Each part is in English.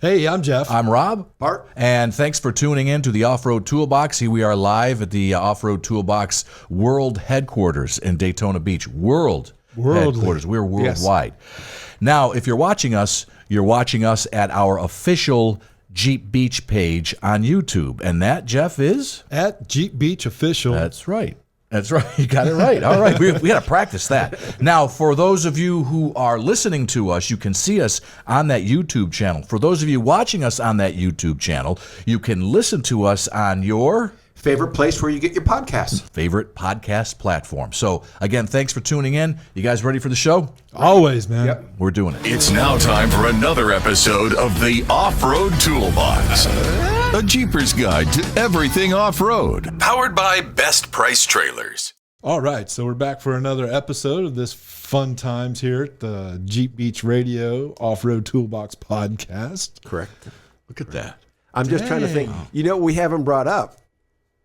Hey, I'm Jeff. I'm Rob. Bart. And thanks for tuning in to the Off-Road Toolbox. Here we are live at the Off-Road Toolbox World Headquarters in Daytona Beach. World Headquarters. We're worldwide. Now, if you're watching us at our official Jeep Beach page on YouTube. And that, Jeff, is? At Jeep Beach Official. That's right. That's right. You got it right. All right. We got to practice that. Now, for those of you who are listening to us, you can see us on that YouTube channel. For those of you watching us on that YouTube channel, you can listen to us on your Favorite place where you get your podcasts. favorite podcast platform. So, again, thanks for tuning in. You guys ready for the show? Always, man. Yep. We're doing it. It's now time for another episode of the Off-Road Toolbox. A Jeeper's guide to everything off-road. Powered by Best Price Trailers. All right, so we're back for another episode of this fun times here at the Jeep Beach Radio Off-Road Toolbox podcast. Correct. Look at that. I'm just trying to think. You know what we haven't brought up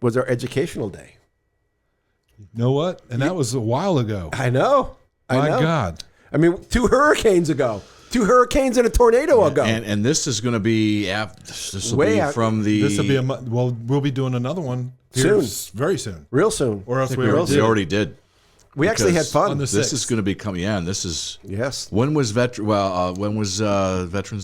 was our educational day. You know what? And that was a while ago. I know. My God. I mean, 2 hurricanes ago. 2 hurricanes and a tornado ago. And this is going to be after, this will Way be out- from the This will be well, we'll be doing another one here very soon. Real soon. Or else we we already did. We actually had Because fun. on the This 6th. is going to be coming. Yeah, and this is Yes. when was Veterans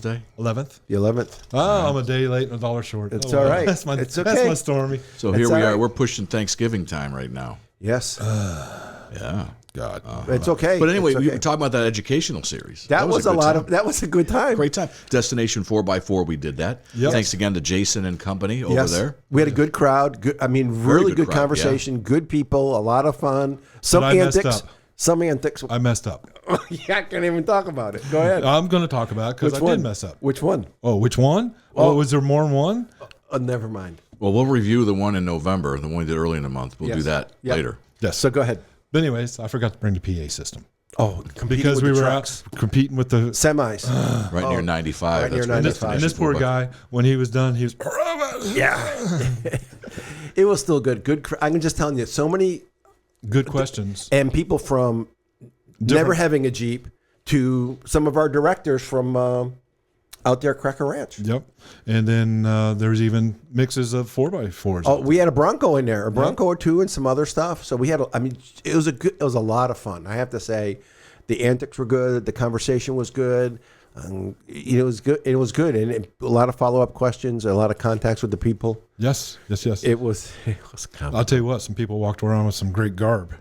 Day? 11th. The 11th. Oh, I'm a day late and $1 short. It's Oh, all well. right. That's my, It's That's okay. my Stormy. So That's here we all are. right. We're pushing Thanksgiving time right now. Yes. Yeah. God. It's okay. But anyway, It's we okay. were talking about that educational series. That was a good lot time. of. That was a good time. Great time. Destination 4x4, we did that. Yep. Thanks again to Jason and company over Yes. there. We had a good crowd. Good. I mean, really good good crowd, conversation. Good people. A lot of fun. Some But I messed antics. up. Some antics. I messed up. Yeah, I can't even talk about it. Go ahead. I'm going to talk about it because I did mess up. Which one? Oh, which one? Oh, was there more than one? Never mind. Well, we'll review the one in November, the one we did early in the month. We'll do Yes. that Yep. later. Yes. So go ahead. But anyways, I forgot to bring the PA system. Oh, Because we were out competing with the... semis. Right near 95. right near That's where 95. And this Destination poor 4x4. guy, when he was done, he was... Yeah. It was still good. Good. I'm just telling you, so many Good questions. and people from never having a Jeep to some of our directors from out there at Cracker Ranch. Yep. And then there's even mixes of 4x4s. Oh, we had a Bronco in there, a Bronco or two, and some other stuff. So we had. I mean, it was a lot of fun. I have to say, the antics were good. The conversation was good. It was good. It was good, and a lot of follow-up questions, a lot of contacts with the people. Yes. It was. I'll tell you what, some people walked around with some great garb.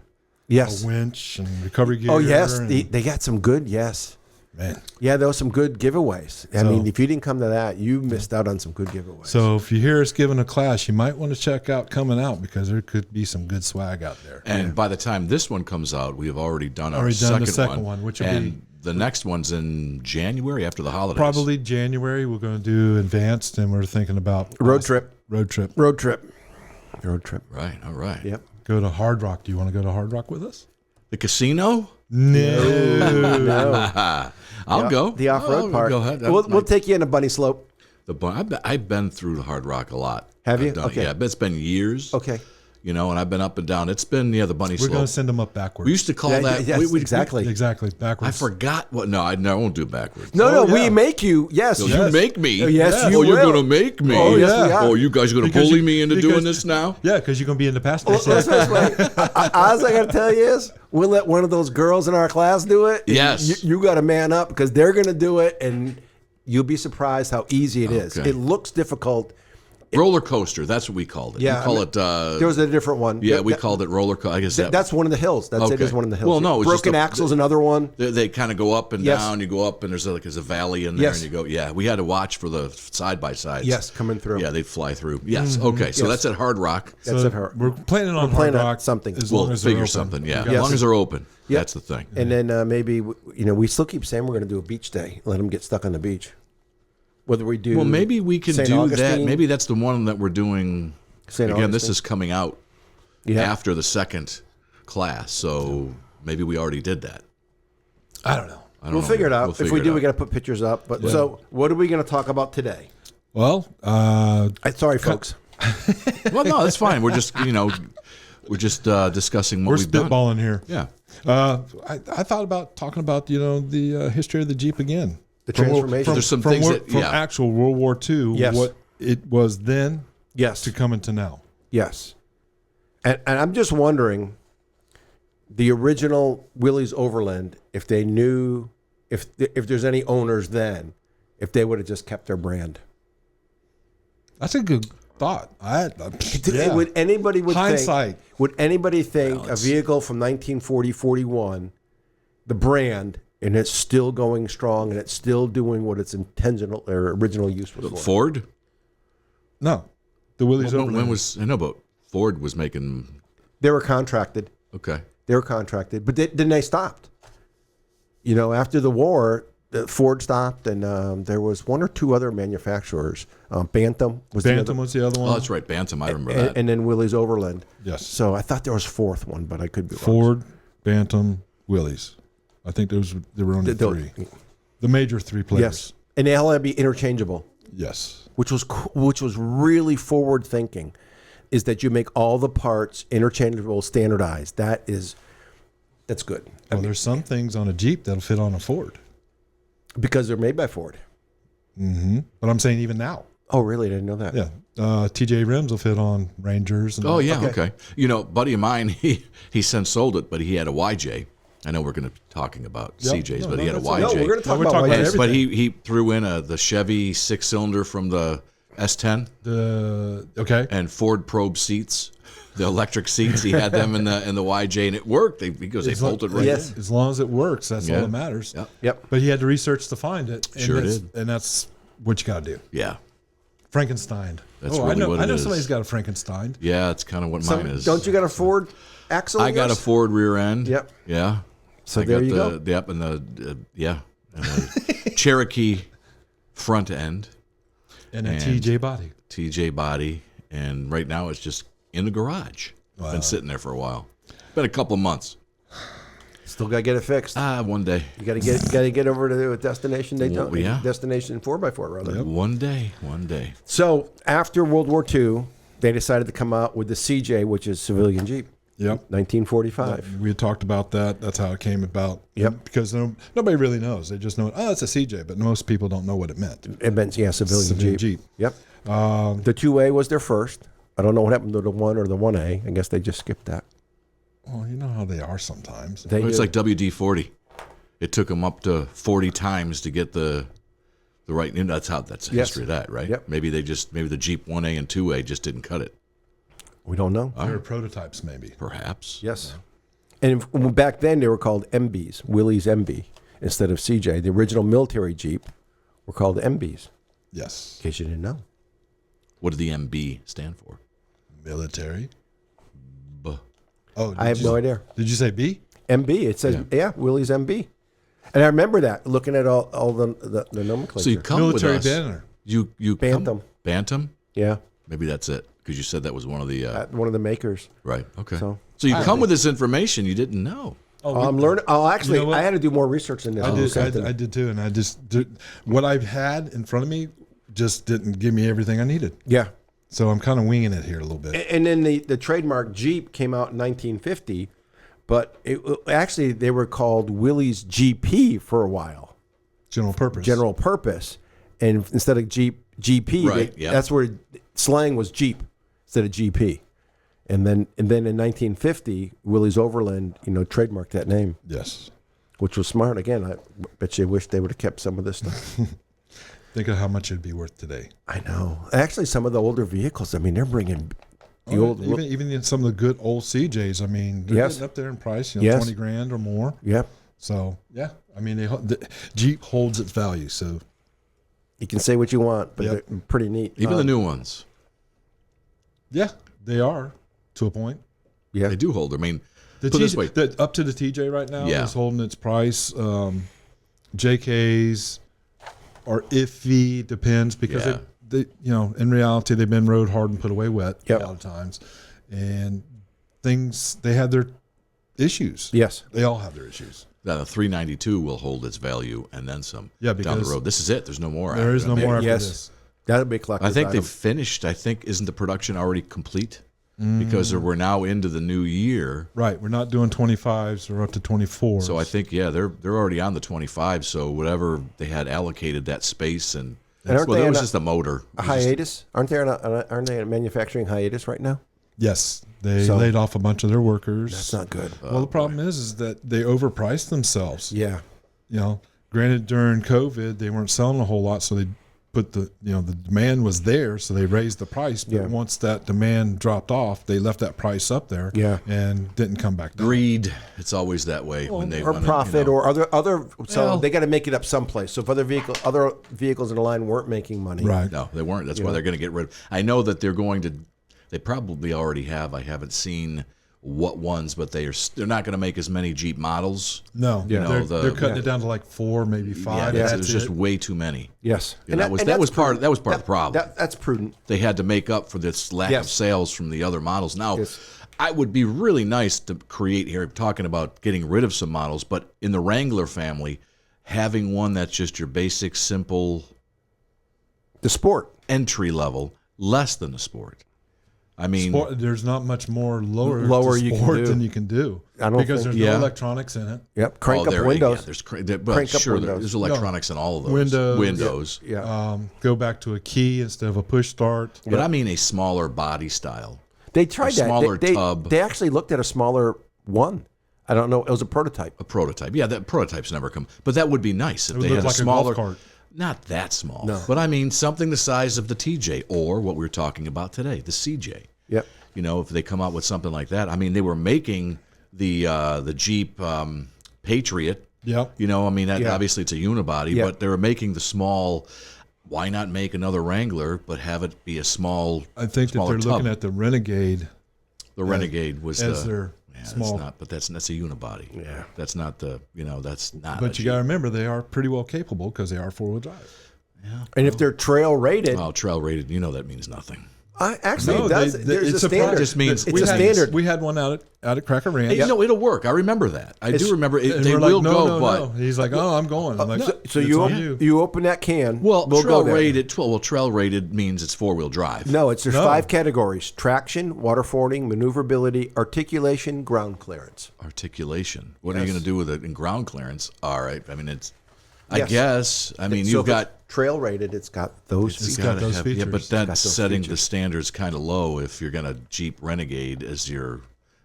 Yes. A winch and recovery gear. Oh yes, and- they got some good. Yes. man. Yeah, there was some good giveaways. I So- mean, if you didn't come to that, you missed out on some good giveaways. So if you hear us giving a class, you might want to check out coming out because there could be some good swag out there. And by the time this one comes out, we have already done our Already done the second second one, which will and be- the next one's in January after the holidays. Probably January, we're going to do advanced, and we're thinking about road trip. Road trip. Road trip. Road trip. Right. All right. Yep. Go to Hard Rock. Do you want to go to Hard Rock with us? The casino? No. No. I'll go. The off-road Oh, part. Go ahead. We'll take you in a bunny slope. I've been through the Hard Rock a lot. Have you? I've done it, Okay. Yeah, but it's been years. Okay. You know, and I've been up and down. It's been the bunny We're slope. going to send them up backwards. We used to call Yeah, that. yes, we, exactly. Exactly, backwards. I forgot what. No, I won't do it backwards. No, Oh, no, we yeah. make you. Yes. So you- you make me. Oh, yes, you Oh, you're will. going to make me. Oh, yes, we are. Oh, you guys are going to Because bully you- me into because- doing this now? Yeah, because you're going to be in the passenger Well, seat. let's put it this way. All I got to tell you is we'll let one of those girls in our class do it. Yes. You got to man up because they're going to do it, and you'll be surprised how easy it is. Okay. It looks difficult. Roller coaster. That's what we called it. Yeah, We call I mean, it. There was a different one. Yeah, we That- called it roller coaster. I guess That's one of the hills. That's it. Okay. Is one of the hills. Well, no, it was just Broken a- Axle's another one. They kind of go up and Yes. down. You go up, and there's a valley in there, Yes. and you go. Yeah, we had to watch for the side by sides. Yes, coming through. Yeah, they fly through. Yes. Okay, so Yes. that's at Hard Rock. That's So it, her. We're planning on planning Hard on Rock something. As We'll long as they're figure open. something. Yeah, We as long as they're open. Yep. That's the thing. And then maybe we still keep saying we're going to do a beach day. Let them get stuck on the beach. Whether we do. Well, maybe we can St. do that. Augustine. Maybe that's the one that we're doing. St. Again, this Augustine. is coming out Yeah. after the second class, so maybe we already did that. I don't know. I don't We'll know. figure it out. We'll If figure we it do, out. we got to put pictures up. But so, what are we going to talk about today? Well, Sorry, folks. Well, no, that's fine. We're just discussing what we're we've done. spitballing here. Yeah. I thought about talking about the history of the Jeep again. The transformation. There's some things from actual World War II, Yes. what it was then Yes. to coming to now. Yes. And I'm just wondering, the original Willys Overland, if they knew, if there's any owners then, if they would have just kept their brand. That's a good thought. Would anybody Hindsight. Would anybody think a vehicle from 1940, 41, the brand, and it's still going strong and it's still doing what its intentional or original use was for? Ford? No, the Willys Overland. When was, I know, but Ford was making, They were contracted. okay. They were contracted, but then they stopped. You know, after the war, Ford stopped, and there was one or two other manufacturers. Bantam was the other, was the other one. Oh, that's right, Bantam. I remember that. and then Willys Overland. Yes. So I thought there was a fourth one, but I could be wrong. Ford, Bantam, Willys. I think there were only three. The major three players. Yes, and they all had to be interchangeable, Yes. which was really forward thinking. Is that you make all the parts interchangeable, standardized. That's good. Well, there's some things on a Jeep that'll fit on a Ford. Because they're made by Ford. But I'm saying even now. Oh, really? I didn't know that. Yeah. TJ rims will fit on Rangers. And Oh, yeah, okay. You know, buddy of mine, he since sold it, but he had a YJ. I know we're going to be talking about Yep. CJs, No, but he had a that's- YJ. No, we're going to talk we're about talking why- about And- but he threw in the Chevy 6-cylinder from the S10 okay. and Ford probe seats, the electric seats. He had them in the YJ, and it worked. Because they bolted right Yes. in. As long as it works, that's all Yeah. that matters. Yep. Yep. But he had to research to find it. And Sure that's, did. And that's what you got to do. Yeah. Frankenstein. That's I really know, what I it know is. somebody's got a Frankenstein. Yeah, that's kind of what mine is. Don't you got a Ford axle? I got a yours? Ford rear end. Yep. Yeah. So I there got you go. Yep, and the and the Cherokee front end, And a And- TJ body. TJ body, and right now it's just in the garage. Been sitting there for a while. Been a couple of months. Still got to get it fixed. One day. You got to get over to Destination Daytona. Well, yeah. Destination 4x4 rather. One day. So after World War II, they decided to come out with the CJ, which is civilian Jeep, Yep. 1945. We had talked about that. That's how it came about. Yep. Because nobody really knows. They just know, it's a CJ, but most people don't know what it meant. It meant, civilian Civilian Jeep. Jeep. Yep. The 2A was their first. I don't know what happened to the 1 or the 1A. I guess they just skipped that. Well, you know how they are sometimes. They It's did. like WD-40. It took them up to 40 times to get the right. And that's the Yes. history of that, right? Yep. Maybe the Jeep 1A and 2A just didn't cut it. We don't know. They were prototypes, maybe. Perhaps. Yes. And back then they were called MBs, Willys MB, instead of CJ. The original military Jeep were called MBs, Yes. in case you didn't know. What did the MB stand for? Military. B. Oh, I have no idea. Did you say B? MB, it says, Willys MB. And I remember that, looking at all the nomenclature. So you come Military with us. banner. You Bantam. Bantam? Yeah, Maybe that's it. Because you said that was one of the one of the makers. right. Okay. So- So you come with this information you didn't know. I'm learning. Oh, actually, You know what? I had to do more research in this. I did too. And I just did, what I've had in front of me just didn't give me everything I needed. Yeah. So I'm kind of winging it here a little bit. And then the trademark Jeep came out in 1950, but actually they were called Willys GP for a while, General purpose. general purpose, and instead of GP, Right, yeah. that's where slang was Jeep instead of GP. And then in 1950, Willys Overland, trademarked that name, Yes. which was smart. Again, I bet you wish they would have kept some of this stuff. Think of how much it'd be worth today. I know. Actually, some of the older vehicles, I mean, they're bringing the old. Even in some of the good old CJs, I mean, they're Yes. getting up there in price, Yes. 20 grand or more. Yep. So, yeah, I mean, the Jeep holds its value. So, You can say what you want, but Yep. they're pretty neat. Even the new ones. yeah, they are to a point. Yeah. They do hold. I mean, The put it this TJ way. up to the TJ right now Yeah. is holding its price. JKs are iffy, depends because Yeah. they, in reality, they've been rode hard and put away wet Yep. a lot of times. And they have their issues. Yes. They all have their issues. That a 392 will hold its value and then some Yeah, down the because road. This is it. There's no more. There after is no that. more after Yes. this. That'll be a collector's I think item. they've finished. I think isn't the production already complete? because we're now into the new year. Right. We're not doing 25s or up to 24s. So I think, they're already on the 25. So whatever they had allocated that space and aren't well, they that was on just a motor. A hiatus? Aren't they in a manufacturing hiatus right now? yes, they So- laid off a bunch of their workers. That's not good. Well, the problem is that they overpriced themselves. Yeah. You know, granted during COVID they weren't selling a whole lot, so they put the demand was there, so they raised the price. But Yeah. once that demand dropped off, they left that price up there. Yeah. and didn't come back down. Greed. It's always that way when they Or wanna, profit, or other. So Well- they got to make it up someplace. So if other vehicles in the line weren't making money, Right. No, they weren't. That's why they're going to get rid of. I know that they're going to. They probably already have. I haven't seen what ones, but they're not going to make as many Jeep models. No, You know, they're cutting it down to like 4, maybe 5. Yeah, and there's that's just it. way too many. Yes, You know, that was part of the problem. That's prudent. They had to make up for this lack of Yes. sales from the other models. Now, Yes. I would be really nice to create here, talking about getting rid of some models, but in the Wrangler family, having one that's just your basic, simple The sport. entry level, less than the Sport. I mean, Sport, there's not much more lower Lower to you can sport do. than you can do. I don't because think- there's Yeah. no electronics in it. Yep. Crank up there- windows. Yeah, there's well, Crank up sure, windows. there's electronics in all of those. Windows. Windows. Yeah. Go back to a key instead of a push start. But I mean a smaller body style. They tried A that. smaller they, tub. They actually looked at a smaller one. I don't know. It was a prototype. A prototype. Yeah, that prototypes never come. But that would be nice if It would they look had like a smaller a golf cart. Not that small. No. But I mean something the size of the TJ or what we were talking about today, the CJ. Yep. You know, if they come out with something like that. I mean, they were making the Jeep Patriot. Yep. You know, I mean, Yeah. obviously it's a unibody, Yeah. but they were making the small. Why not make another Wrangler, but have it be a small? I think that smaller they're looking tub? at the Renegade The Renegade was as the their yeah, small. That's not, but that's a unibody. Yeah. That's not the that's not. But you got to remember they are pretty well capable because they are 4-wheel drive. And if they're trail rated, well, trail rated. You know that means nothing. actually No, it does. they- There's it's a a standard. product. Just means it's we a had, standard. We had one out at Cracker Ranch. Hey, you know, it'll work. I remember that. I do remember it. And They we're will like, no, go, no, but no. He's like, oh, I'm going. I'm like, So it's you on you open that can. well, we'll trail go there. rated. Well, trail rated means it's 4-wheel drive. No, there's No. 5 categories: traction, water fording, maneuverability, articulation, ground clearance. Articulation. What are you Yes. going to do with it in ground clearance? All right. I mean, it's. I Yes. guess. I mean, So you've if it's got. trail rated. It's got those. It's features. got gotta those have- Yeah, features. but It's that's got those setting the features. standards kind of low if you're going to Jeep Renegade as your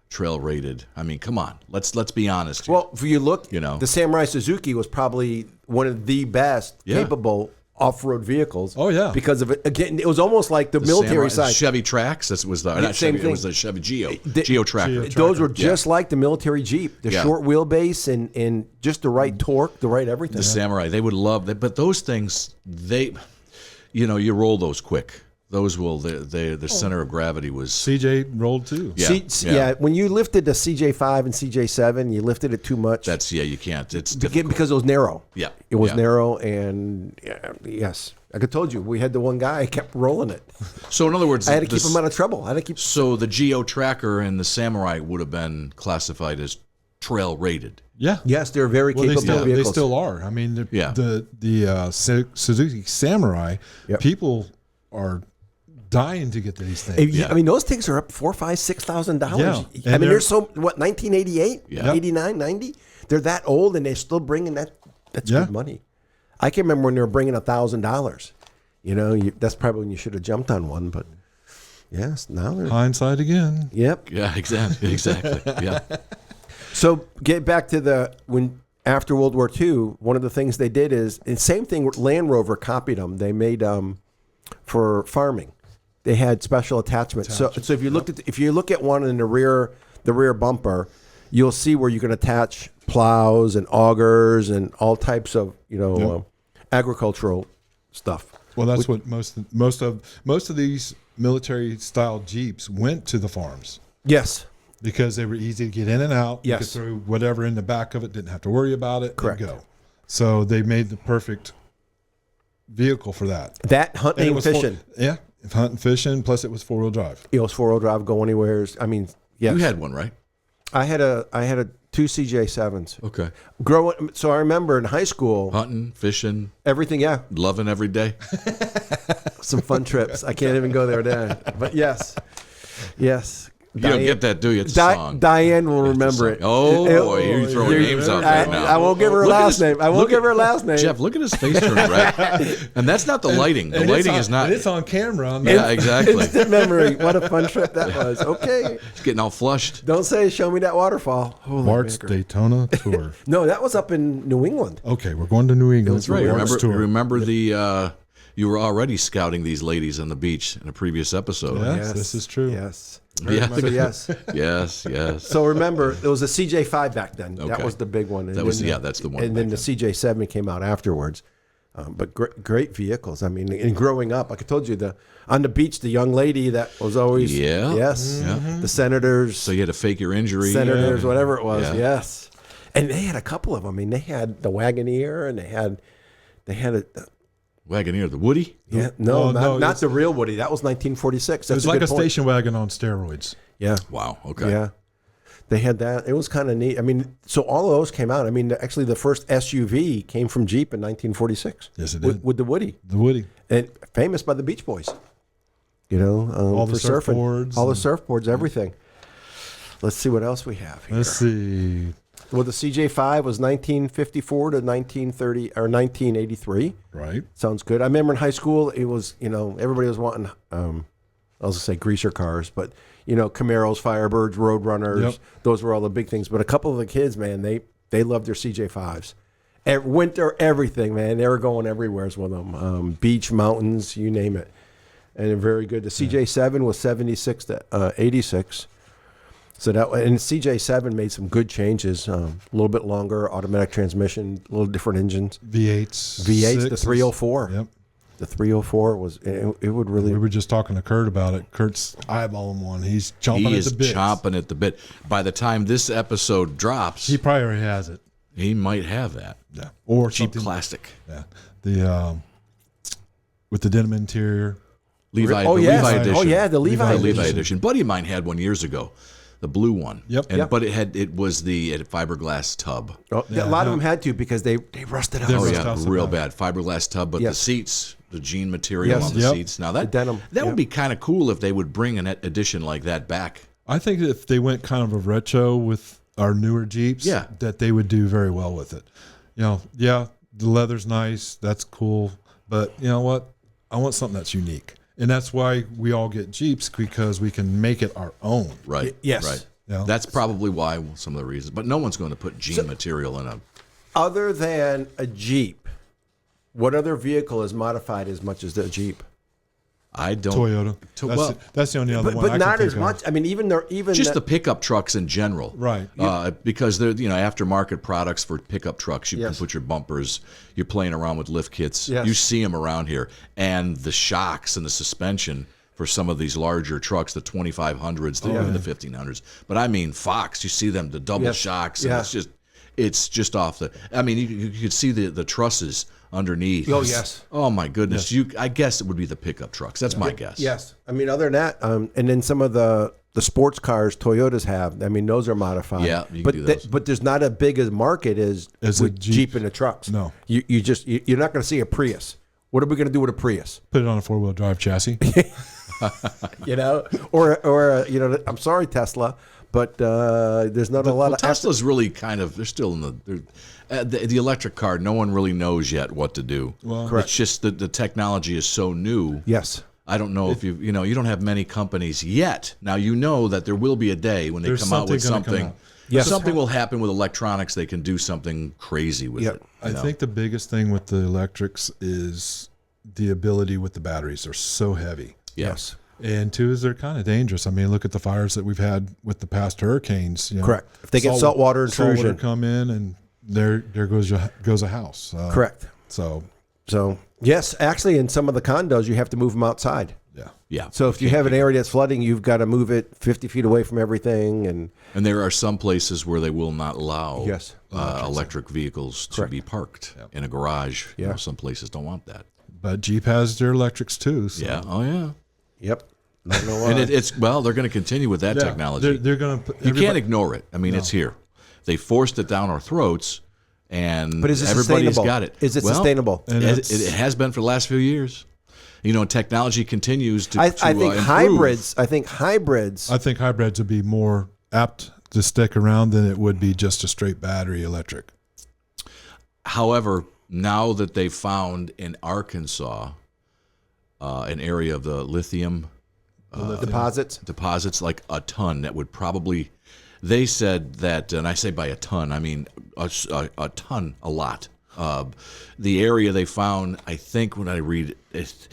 trail rated. I mean, come on. Let's be honest here. Well, if you look, You know. the Samurai Suzuki was probably one of the best Yeah. capable off-road vehicles. Oh, yeah. because of it. Again, it was almost like the military Samurai- side. Chevy Trax. That was the not same Chevy. It was thing. the Chevy Geo. The- Geo Tracker. Geo Those were just like the military Jeep, the Yeah. short wheelbase and just the right torque, the right everything. The Samurai. They would love that. But those things, you roll those quick. Those will. The center of gravity was. CJ rolled too. Yeah. Yeah, when you lifted the CJ5 and CJ7, you lifted it too much. That's you can't. It's Again, difficult. because it was narrow. Yeah. It was Yeah. narrow, and yes, like I told you, we had the one guy kept rolling it. So in other words, I had to keep him out of trouble. I had to keep. So the Geo Tracker and the Samurai would have been classified as trail rated. Yeah. Yes, they're very Well, capable they vehicles. still are. I mean, Yeah. the Suzuki Samurai, Yep. people are dying to get these things. I mean, those things are up $4,000, $5,000, $6,000. Yeah. I And mean, they're- they're so 1988, Yeah. 89, 90. They're that old, and they're still bringing that. That's Yeah. good money. I can remember when they were bringing $1,000. That's probably when you should have jumped on one, but yes, now they're. Hindsight again. Yep. Yeah, exactly. Yeah. So get back to after World War II, one of the things they did is, and same thing. Land Rover copied them. They made for farming. They had special attachments. So if you look at one in the rear bumper, you'll see where you can attach plows and augers and all types of agricultural stuff. Well, that's what most of these military style Jeeps went to the farms Yes. because they were easy to get in and out. Yes. You could throw whatever in the back of it, didn't have to worry about it. Correct. And go. So they made the perfect vehicle for that. That hunting and was fishing. hunting, fishing. Plus, it was 4-wheel drive. It was 4-wheel drive, go anywhere. I mean, yes. You had one, right? I had a 2 CJ7s. Okay. So I remember in high school, Hunting, fishing, everything. Yeah, loving every day. some fun trips. I can't even go there then. But yes, Yes. You don't get that, do you? It's a song. Diane will remember it. Oh, boy, you're throwing names out there now. I won't give her her last name. I won't give her her last name. Jeff, look at his face turn red. And that's not the lighting. The lighting is not. And it's on camera. Yeah, exactly. Instant memory. What a fun trip that was. Okay. It's getting all flushed. Don't say, show me that waterfall. Holy Mark's maker. Daytona tour. No, that was up in New England. Okay, we're going to New England. That's right. for Mark's tour. Remember the. You were already scouting these ladies on the beach in a previous episode. Yes, this is true. Yes. Yeah. So yes. Yes. So remember, it was a CJ5 back then. That Okay. was the big one. And That was then that's the one. And then the CJ7 came out afterwards. But great vehicles. I mean, and growing up, like I told you, on the beach, the young lady that was always the Senators. So you had to fake your injury. Senators, whatever it was. Yeah. Yes. And they had a couple of them. I mean, they had the Wagoneer, and they had a. Wagoneer, the Woody. Yeah, not the real Woody. That was 1946. That's It was like a point. station wagon on steroids. Yeah. Wow. Okay. Yeah. They had that. It was kind of neat. I mean, so all of those came out. I mean, actually, the first SUV came from Jeep in 1946. Yes, it did. With the Woody. The Woody. And famous by the Beach Boys. You know, All the for surfing. surfboards All the and- surfboards, everything. Let's see what else we have here. Let's see. Well, the CJ5 was 1954 to 1930 or 1983. Right. Sounds good. I remember in high school, it was, everybody was wanting, I was going to say greaser cars, but, Camaros, Firebirds, Roadrunners, Yep. those were all the big things. But a couple of the kids, man, they loved their CJ5s. Winter, everything, man. They were going everywhere with them. Beach, mountains, you name it. And they're very good. The CJ7 was 76 to 86. So and CJ7 made some good changes. A little bit longer, automatic transmission, a little different engines. V8s. V8s, the 6s. 304. Yep. The 304 was it would really. We were just talking to Kurt about it. Kurt's eyeballing one. He's chomping He at is the bit. chomping at the bit. By the time this episode drops, He probably already has it. he might have that. Yeah. Or Cheap something. classic. Yeah. The with the denim interior. Levi, Oh, the yes. Levi edition. Oh, yeah, the Levi The Levi edition. edition. Buddy of mine had one years ago, the blue one. Yep. And, Yep. But it had fiberglass tub. Oh, a lot of them had to because they rusted out. They Oh rust yeah, out so real bad. bad fiberglass tub. But the Yes. seats, the jean material Yes. on the Yep. seats. Now that denim, that would yep. be kind of cool if they would bring an edition like that back. I think if they went kind of a retro with our newer Jeeps, Yeah. that they would do very well with it. The leather's nice. That's cool. But you know what? I want something that's unique. And that's why we all get Jeeps, because we can make it our own. Right. yes. Right. Yeah. That's probably why some of the reasons. But no one's going to put jean material in a. Other than a Jeep, what other vehicle is modified as much as the Jeep? I don't. Toyota. well, That's the only other one. But I can not think as of. much. I mean, even Just the the pickup trucks in general, Right. Because they're aftermarket products for pickup trucks. You can Yes. put your bumpers. You're playing around with lift kits. Yes. You see them around here, and the shocks and the suspension for some of these larger trucks, the 2500s, even the 1500s. But I mean Fox. You see them, the double Yes. shocks, and Yeah. it's just off the. I mean, you could see the trusses underneath. Oh, yes. Oh my goodness. I guess it would be the pickup trucks. That's my guess. Yes. I mean, other than that, and then some of the sports cars Toyotas have, I mean, those are modified. Yeah, you can but do those. but there's not a big a market as As a with Jeep and the trucks. No. You're not going to see a Prius. What are we going to do with a Prius? Put it on a 4-wheel drive chassis. Or I'm sorry, Tesla, but there's not a lot of Tesla's really kind of, they're still in the electric car. No one really knows yet what to do. Correct. It's just that the technology is so new. Yes. I don't know if you don't have many companies yet. Now you know that there will be a day when they There's come out with something gonna come something. out. Yes. Something will happen with electronics. They can do something crazy with Yep. it. I think the biggest thing with the electrics is the ability with the batteries. They're so heavy. Yes. And two is they're kind of dangerous. I mean, look at the fires that we've had with the past hurricanes. Correct. If they get saltwater intrusion. saltwater come in, and there goes a house. Correct. So So yes, actually, in some of the condos, you have to move them outside. yeah, Yeah. So if you have an area that's flooding, you've got to move it 50 feet away from everything. And And there are some places where they will not allow Yes. electric vehicles to be parked in a garage. Yeah. Some places don't want that. but Jeep has their electrics too. So. Yeah. Oh yeah. yep, I don't know why. And it's they're going to continue with that Yeah, technology. They're going to. You can't ignore it. I mean, it's here. They forced it down our throats, and But is it everybody's sustainable? got it. Is it Well, sustainable? And It, it's- it has been for the last few years. technology continues to. I think improve. hybrids. I think hybrids. I think hybrids would be more apt to stick around than it would be just a straight battery electric. However, now that they've found in Arkansas an area of the lithium deposits. like a ton that would probably. They said that, and I say by a ton, I mean a ton, a lot. The area they found, I think when I read it,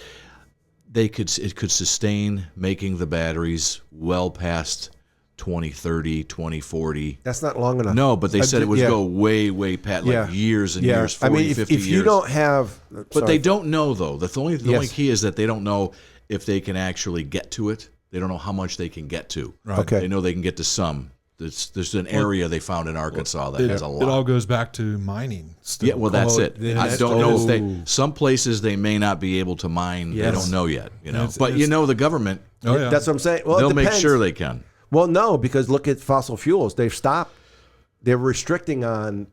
it could sustain making the batteries well past 2030, 2040. That's not long enough. No, but they said it would yeah. go way past years and years, 40, I mean, 50 if years. you don't have, But they don't know, though. The only key is that they don't know if they can actually get to it. They don't know how much they can get to. Right. Okay. They know they can get to some. There's an area they found in Arkansas that has a lot. It all goes back to mining. Still. Yeah, well, that's it. I don't know if they. Some places they may not be able to mine. They Yes. don't know yet. It's- But the government. Oh, yeah. That's what I'm saying. Well, They'll it make depends. sure they can. Well, no, because look at fossil fuels. They've stopped. They're restricting on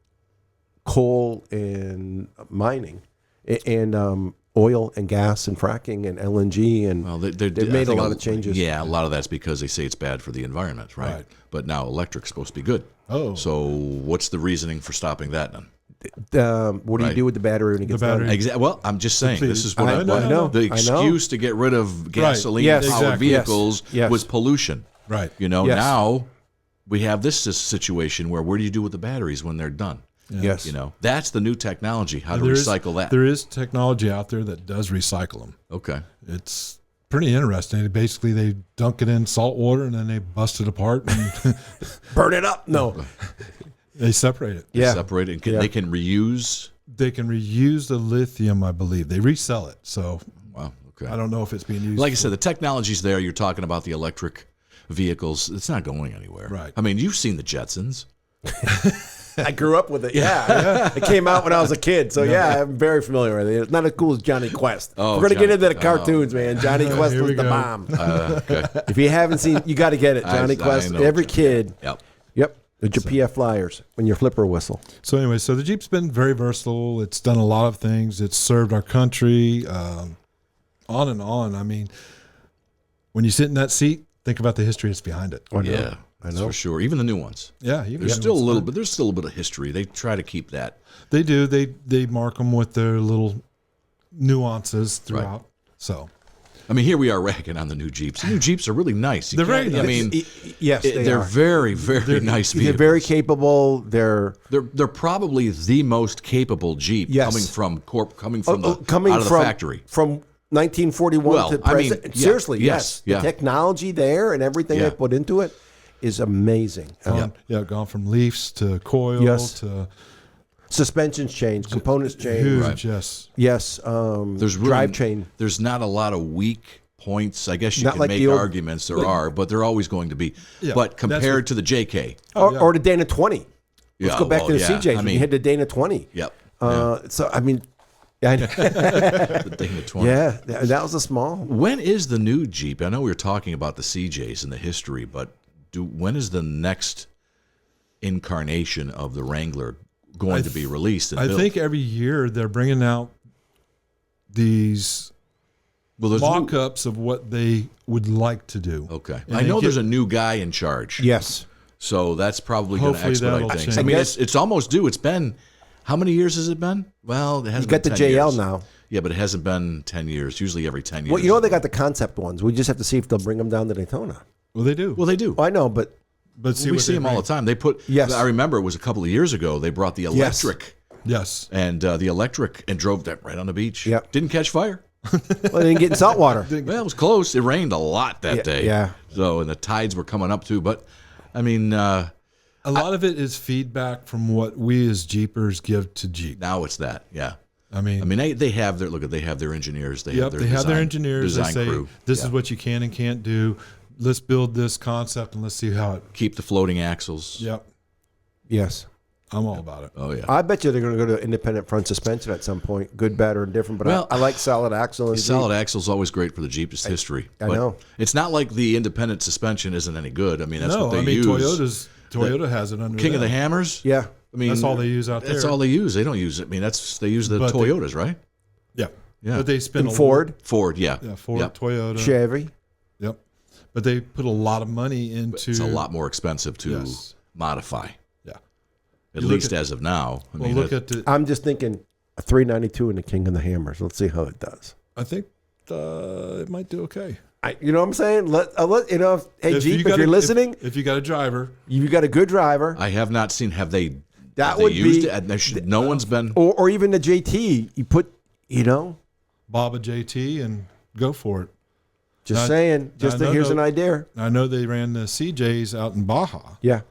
coal and mining, and oil and gas and fracking and LNG and Well, they've made a lot of changes. Yeah, a lot of that's because they say it's bad for the environment, right? Right. But now electric's supposed to be good. Oh. So what's the reasoning for stopping that then? What do you Right. do with the battery when it gets battery. done? Well, I'm just saying this is what I know. the I know. excuse to get rid of gasoline Yes. powered Exactly. vehicles Yes. was pollution. Right. Yes. Now we have this situation where what do you do with the batteries when they're done? Yes. That's the new technology, how to There is- recycle that. There is technology out there that does recycle them. Okay. It's pretty interesting. Basically, they dunk it in salt water and then they bust it apart and Burn it up. No. they separate it. Yeah. Separate it. Yeah. They can reuse. They can reuse the lithium, I believe. They resell it. So Wow. Okay. I don't know if it's being used. Like I said, the technology's there. You're talking about the electric vehicles. It's not going anywhere. Right. I mean, you've seen the Jetsons. I grew up with it. Yeah. It came out when I was a kid. So, yeah, I'm very familiar with it. It's not as cool as Johnny Quest. Oh, We're going to get Johnny- into the cartoons, man. Johnny Quest Here was we the go. bomb. Okay. If you haven't seen, you got to get it. Johnny I Quest. know Every Johnny. kid. Yep. Yep. With your PF flyers and your flipper whistle. So anyway, so the Jeep's been very versatile. It's done a lot of things. It's served our country, on and on. I mean, when you sit in that seat, think about the history that's behind it. Yeah. That's for sure. Even the new ones. Yeah, even There's the still a ones. little bit. There's still a bit of history. They try to keep that. They do. They mark them with their little nuances throughout. So I mean, here we are ragging on the new Jeeps. The new Jeeps are really nice. You They're very can't- I nice. mean, Yes, they're are. very, very nice vehicles. They're very capable. They're They're probably the most capable Jeep Yes. coming from the coming out of the from factory. from 1941 Well, to I mean, present. yeah, Seriously, yes, yes. yeah. The technology there and everything Yeah. they put into it is amazing. gone from leafs to coil Yes. to Suspensions change, components change. huge. Yes. Yes, There's really, drivetrain. There's not a lot of weak points. I guess you Not can like make the old- arguments. There are, but they're always going to be. Yeah, but that's compared what- to the JK, Or the Dana 20. Let's Yeah, go back well, to the yeah. CJs. I When mean- you had the Dana 20. yep. So, I mean, I- The thing at 20. yeah, that was a small. When is the new Jeep? I know we were talking about the CJs and the history, but when is the next incarnation of the Wrangler going to be released and I built? think every year they're bringing out these well, there's mock-ups of what they would like to do. okay. And I they know get- there's a new guy in charge. Yes. So that's probably going to Hopefully expedite that'll things. change. I mean, I it's almost due. It's been, how many years has it been? Well, it hasn't You got been the 10 JL years. now. Yeah, but it hasn't been 10 years. Usually every 10 years. Well, you know they got the concept ones. We just have to see if they'll bring them down to Daytona. Well, they do. Well, they do. Oh, I know, but but see we what see they them all bring. the time. They put, Yes. I remember it was a couple of years ago, they brought the electric. Yes. And the electric and drove that right on the beach. Yep. Didn't catch fire. well, they didn't get in salt water. Well, it was close. It rained a lot that Yeah, day. yeah. So, and the tides were coming up too. But, I mean, A lot of it is feedback from what we as Jeepers give to Jeep. now it's that. Yeah. I mean, They have their, they have their engineers. They yep, have their they have their design- engineers. They design say, crew. this is what you can and can't do. Let's build this concept and let's see how it. Keep the floating axles. Yep. Yes. I'm all about it. Oh, yeah. I bet you they're going to go to independent front suspension at some point. Good, bad, or indifferent. But Well, I like solid axle. And Solid axle is always great for the Jeep. It's history. I But know. It's not like the independent suspension isn't any good. I mean, that's No, what they I mean use. Toyota has it under King of the them. Hammers. Yeah. I mean, That's all they use out That's there. all they use. They don't use it. I mean, they use the But Toyotas, right? Yeah. Yeah. But they spend And Ford, Ford, yeah. Yeah, Ford, Yep. Toyota. Chevy. Yep. But they put a lot of money into. It's a lot more expensive to Yes. modify, Yeah. at You look least at- as of now. I Well, mean, look at the. I'm just thinking a 392 and the King of the Hammers. Let's see how it does. I think it might do okay. You know what I'm saying? You know, hey Jeep, if you're listening, if you got a driver, you got a good driver, I have not seen. Have they? That have they would used be- it? No one's been. or even the JT. You put, you know, Bob a JT, and go for it. just Now- saying. now Just I know here's no- an idea. I know they ran the CJs out in Baja. Yeah.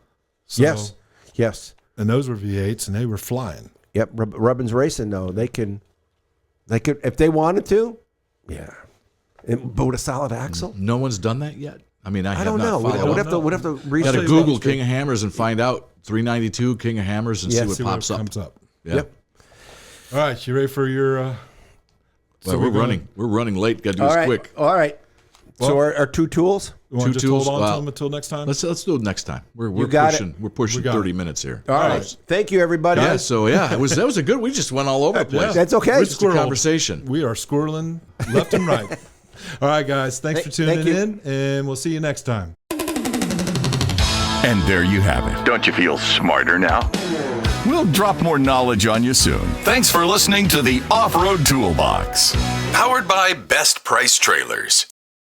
So, Yes. Yes. And those were V8s, and they were flying. Yep. Rubbins Racing, though, they could, if they wanted to, yeah. But with a solid axle, No one's done that yet. I mean, I I have don't not know. followed up. We'd have to Got research. to you Google about- King of Hammers and find out 392 King of Hammers and Yeah, see what See pops what up. comes up. Yeah. Yep. All right, you ready for your? Well, so we're gonna- running. We're running late. Got to do All this right. quick. All right. So our two tools. You want Two to just hold tools, on to well, them until next time? Let's do it next time. We're got it. pushing. We're pushing We got 30 it. miners here. All right. Thank you, everybody. Yeah. So yeah, that was a good. We just went all over the place. That's okay. We It's Just a squirreled. conversation. We are squirreling left and right. All right, guys. Thanks for Thank tuning you. in, and we'll see you next time. And there you have it. Don't you feel smarter now? We'll drop more knowledge on you soon. Thanks for listening to the Off-Road Toolbox. Powered by Best Price Trailers.